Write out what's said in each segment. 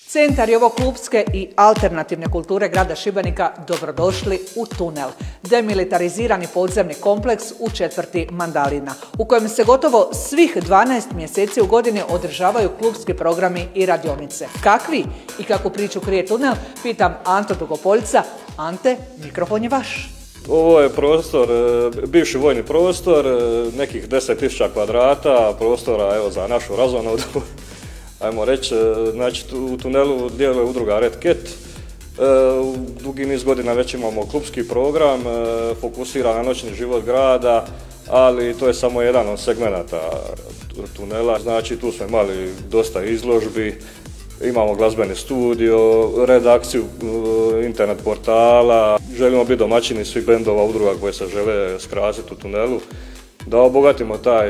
Centar Jovoklupske i alternativne kulture grada Šibenika dobrodošli u tunel, demilitarizirani podzemni kompleks u četvrti Mandalina, u kojem se gotovo svih 12 mjeseci u godini održavaju klubski programi i radionice. Kakvi i kakvu priču krije tunel, pitam Anto Dugopoljca. Ante, mikrofon je vaš. Ovo je prostor, bivši vojni prostor, nekih 10.000 kvadrata prostora evo, za našu razonodu. Ajmo reći, znači u tunelu djeluje udruga Red Cat. Dugi niz godina već imamo klubski program, fokusira na noćni život grada, ali to je samo jedan od segmenata tunela. Znači tu smo imali dosta izložbi, imamo glazbeni studio, redakciju internet portala, želimo biti domaćini svih bendova, udruga koje se žele skrasiti u tunelu, da obogatimo taj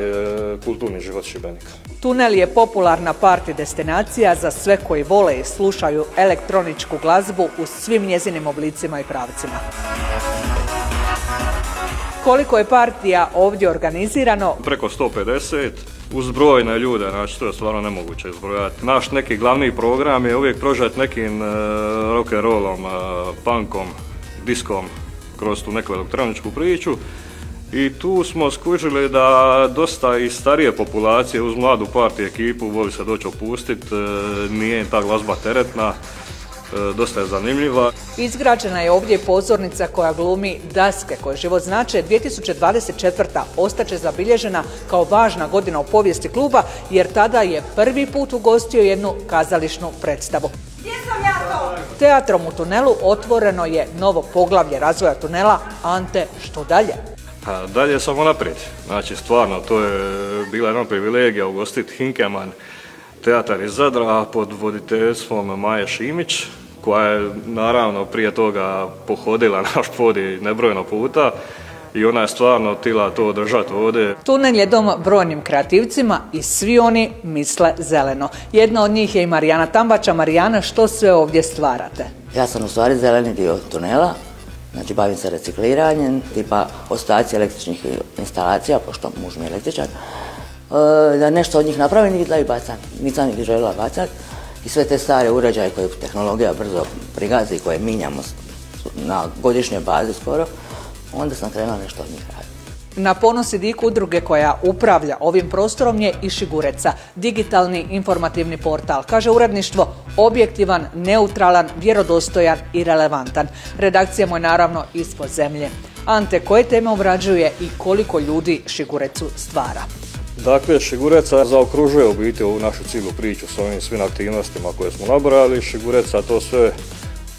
kulturni život Šibenika. Tunel je popularna party destinacija za sve koji vole i slušaju elektroničku glazbu u svim njezinim oblicima i pravcima. Koliko je partija ovdje organizirano? Preko 150, uz brojne ljude, znači to je stvarno nemoguće izbrojati. Naš neki glavni program je uvijek prožet nekim rock'n'rollom, punkom, diskom kroz tu neku elektroničku priču. I tu smo skužili da dosta i starije populacije uz mladu party ekipu voli se doći opustiti, nije ta glazba teretna, dosta je zanimljiva. Izgrađena je ovdje pozornica koja glumi daske koje život znače. 2024. ostaće zabilježena kao važna godina u povijesti kluba, jer tada je prvi put ugostio jednu kazališnu predstavu. Gdje sam ja to? Teatrom u tunelu otvoreno je novo poglavlje razvoja tunela. Ante, što dalje? Dalje samo naprijed. Znači stvarno to je bila jedna privilegija ugostiti Hinkeman teatar iz Zadra pod voditeljstvom Maje Šimić, koja je naravno prije toga pohodila naš podij nebrojeno puta i ona je stvarno htjela to održati ovdje. Tunel je dom brojnim kreativcima i svi oni misle zeleno. Jedna od njih je i Marijana Tambača. Marijana, što sve ovdje stvarate? Ja sam u stvari zeleni dio tunela. Znači, bavim se recikliranjem, tipa ostaci električnih instalacija, pošto muž mi je električar, da nešto od njih napravim i da ih bacam. Nisam ih željela bacati i sve te stare uređaje koje tehnologija brzo prigazi i koje minjamo na godišnjoj bazi skoro, onda sam krenula nešto od njih raditi. Na ponos i dik udruge koja upravlja ovim prostorom je i Šigureca, digitalni informativni portal. Kaže uredništvo, objektivan, neutralan, vjerodostojan i relevantan. Redakcija mu je naravno ispod zemlje. Ante, koje teme obrađuje i koliko ljudi Šigurecu stvara? Dakle, Šigureca zaokružuje u biti ovu našu cijelu priču s ovim svim aktivnostima koje smo nabrali. Šigureca to sve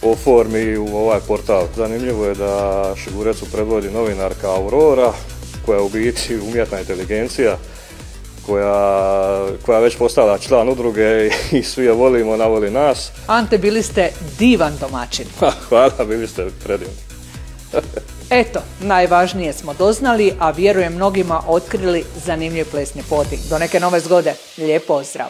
oformi u ovaj portal. Zanimljivo je da Šigurecu predvodi novinarka Aurora, koja je u biti umjetna inteligencija, koja već postala član udruge i svi je volimo, ona voli nas. Ante, bili ste divan domaćin. Hvala, bili ste predivni. Eto, najvažnije smo doznali, a vjerujem mnogima otkrili zanimljiv plesni podij. Do neke nove zgode, lijep pozdrav!